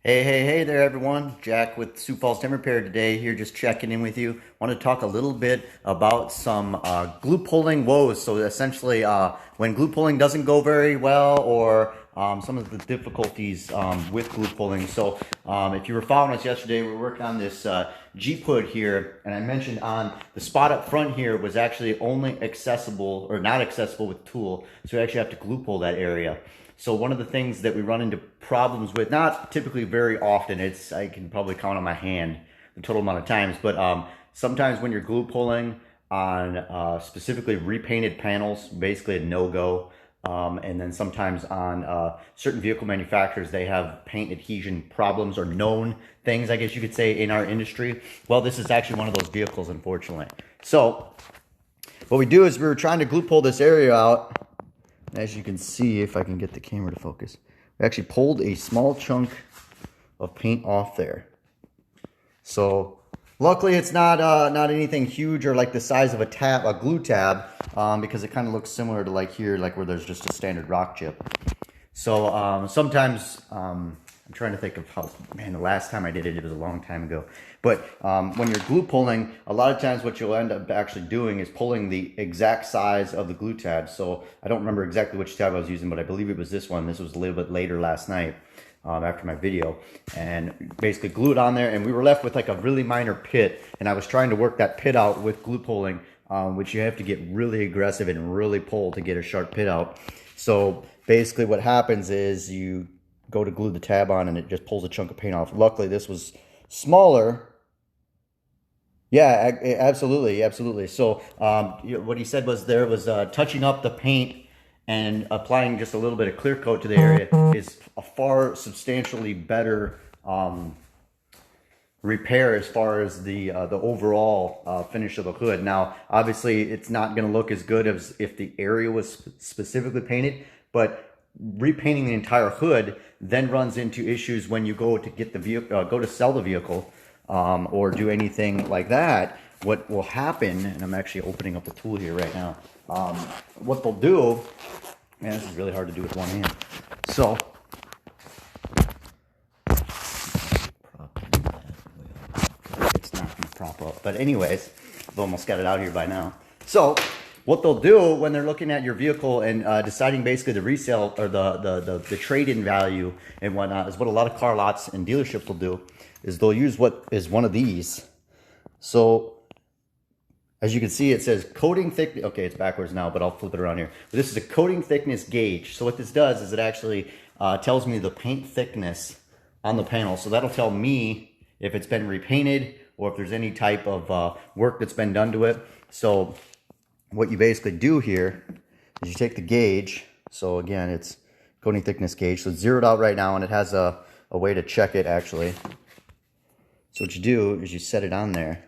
Hey there, everyone. Jack with Sioux Falls Timber Repair today, here just checking in with you. Want to talk a little bit about some glue pulling woes. So essentially, when glue pulling doesn't go very well, or some of the difficulties with glue pulling. So if you were following us yesterday, we were working on this G-put here, and I mentioned on the spot up front here was actually only accessible, or not accessible with tool. So you actually have to glue pull that area. So one of the things that we run into problems with, not typically very often, I can probably count on my hand the total amount of times, but sometimes when you're glue pulling on specifically repainted panels, basically a no-go. And then sometimes on certain vehicle manufacturers, they have paint adhesion problems, or known things, I guess you could say, in our industry. Well, this is actually one of those vehicles, unfortunately. So what we do is we were trying to glue pull this area out. As you can see, if I can get the camera to focus, we actually pulled a small chunk of paint off there. So luckily it's not anything huge or like the size of a glue tab, because it kind of looks similar to like here, like where there's just a standard rock chip. So sometimes, I'm trying to think of how, man, the last time I did it, it was a long time ago. But when you're glue pulling, a lot of times what you'll end up actually doing is pulling the exact size of the glue tab. So I don't remember exactly which tab I was using, but I believe it was this one. This was a little bit later last night after my video. And basically glue it on there, and we were left with like a really minor pit. And I was trying to work that pit out with glue pulling, which you have to get really aggressive and really pull to get a sharp pit out. So basically what happens is you go to glue the tab on and it just pulls a chunk of paint off. Luckily this was smaller. Yeah, absolutely. So what he said was there was touching up the paint and applying just a little bit of clear coat to the area is a far substantially better repair as far as the overall finish of the hood. Now, obviously, it's not going to look as good as if the area was specifically painted, but repainting the entire hood then runs into issues when you go to get the vehicle, go to sell the vehicle, or do anything like that. What will happen, and I'm actually opening up the tool here right now. What they'll do, man, this is really hard to do with one hand. So, it's not going to prop up. But anyways, I've almost got it out here by now. So, what they'll do when they're looking at your vehicle and deciding basically the resale or the trade-in value and whatnot, is what a lot of car lots and dealerships will do, is they'll use what is one of these. So as you can see, it says coating thickness. Okay, it's backwards now, but I'll flip it around here. But this is a coating thickness gauge. So what this does is it actually tells me the paint thickness on the panel. So that'll tell me if it's been repainted or if there's any type of work that's been done to it. So what you basically do here is you take the gauge. So again, it's coating thickness gauge. So it's zeroed out right now, and it has a way to check it actually. So what you do is you set it on there.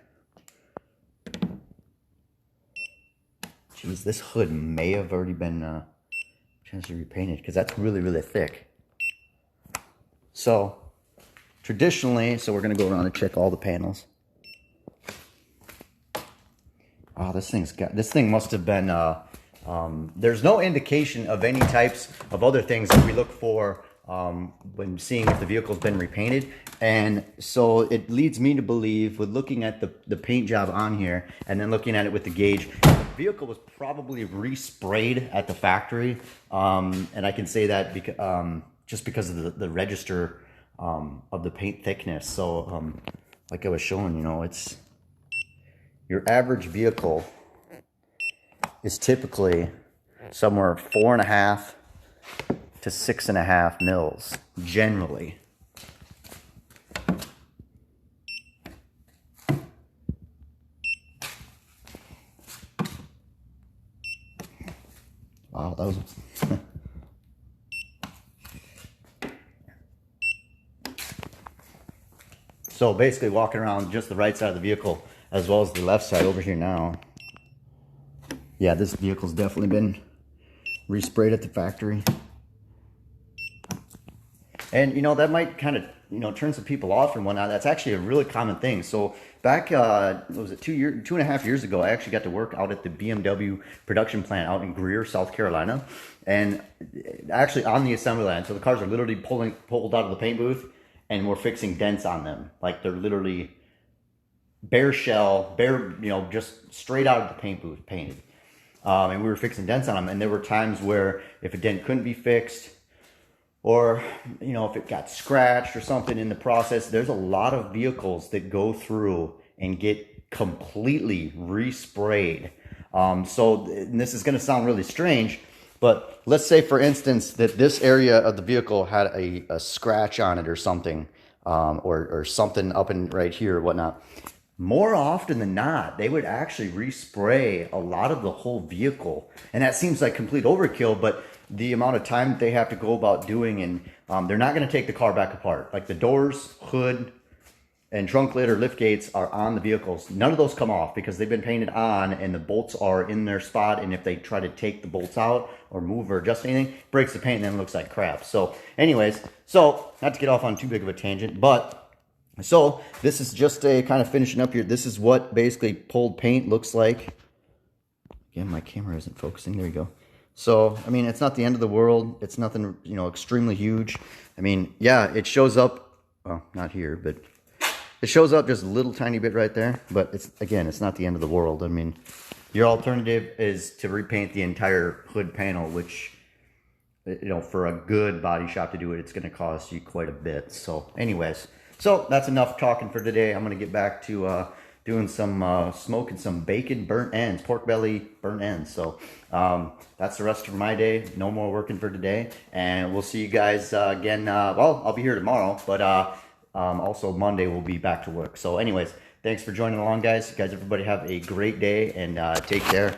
Geez, this hood may have already been potentially repainted because that's really thick. So traditionally, so we're gonna go around and check all the panels. Oh, this thing must have been, there's no indication of any types of other things that we look for when seeing if the vehicle's been repainted. And so it leads me to believe, with looking at the paint job on here and then looking at it with the gauge, the vehicle was probably resprayed at the factory. And I can say that because, just because of the register of the paint thickness. So like I was showing, you know, it's your average vehicle is typically somewhere 4.5 to 6.5 mils, generally. Wow, that was... So basically walking around just the right side of the vehicle as well as the left side over here now. Yeah, this vehicle's definitely been resprayed at the factory. And, you know, that might kind of, you know, turn some people off and whatnot. That's actually a really common thing. So back, what was it, 2.5 years ago, I actually got to work out at the BMW production plant out in Greer, South Carolina. And actually on the assembly line. So the cars are literally pulled out of the paint booth. and we're fixing dents on them. Like they're literally bare shell, bare, you know, just straight out of the paint booth painted. And we were fixing dents on them. And there were times where if a dent couldn't be fixed, or, you know, if it got scratched or something in the process, there's a lot of vehicles that go through and get completely resprayed. So and this is going to sound really strange, but let's say, for instance, that this area of the vehicle had a scratch on it or something, or something up in right here or whatnot. More often than not, they would actually respray a lot of the whole vehicle. And that seems like complete overkill, but the amount of time that they have to go about doing, and they're not going to take the car back apart. Like the doors, hood, and trunk lid or lift gates are on the vehicles. None of those come off because they've been painted on and the bolts are in their spot. And if they try to take the bolts out or move or adjust anything, it breaks the paint and then it looks like crap. So anyways, so not to get off on too big of a tangent, but so this is just a kind of finishing up here. This is what basically pulled paint looks like. Again, my camera isn't focusing. There you go. So, I mean, it's not the end of the world. It's nothing, you know, extremely huge. I mean, yeah, it shows up, well, not here, but it shows up just a little tiny bit right there. But it's, again, it's not the end of the world. I mean, your alternative is to repaint the entire hood panel, which, you know, for a good body shop to do it, it's going to cost you quite a bit. So, anyways, so that's enough talking for today. I'm going to get back to doing some smoking some bacon burnt ends, pork belly burnt ends. So that's the rest of my day. No more working for today. And we'll see you guys again. Well, I'll be here tomorrow, but also Monday we'll be back to work. So anyways, thanks for joining along, guys. Everybody have a great day and take care.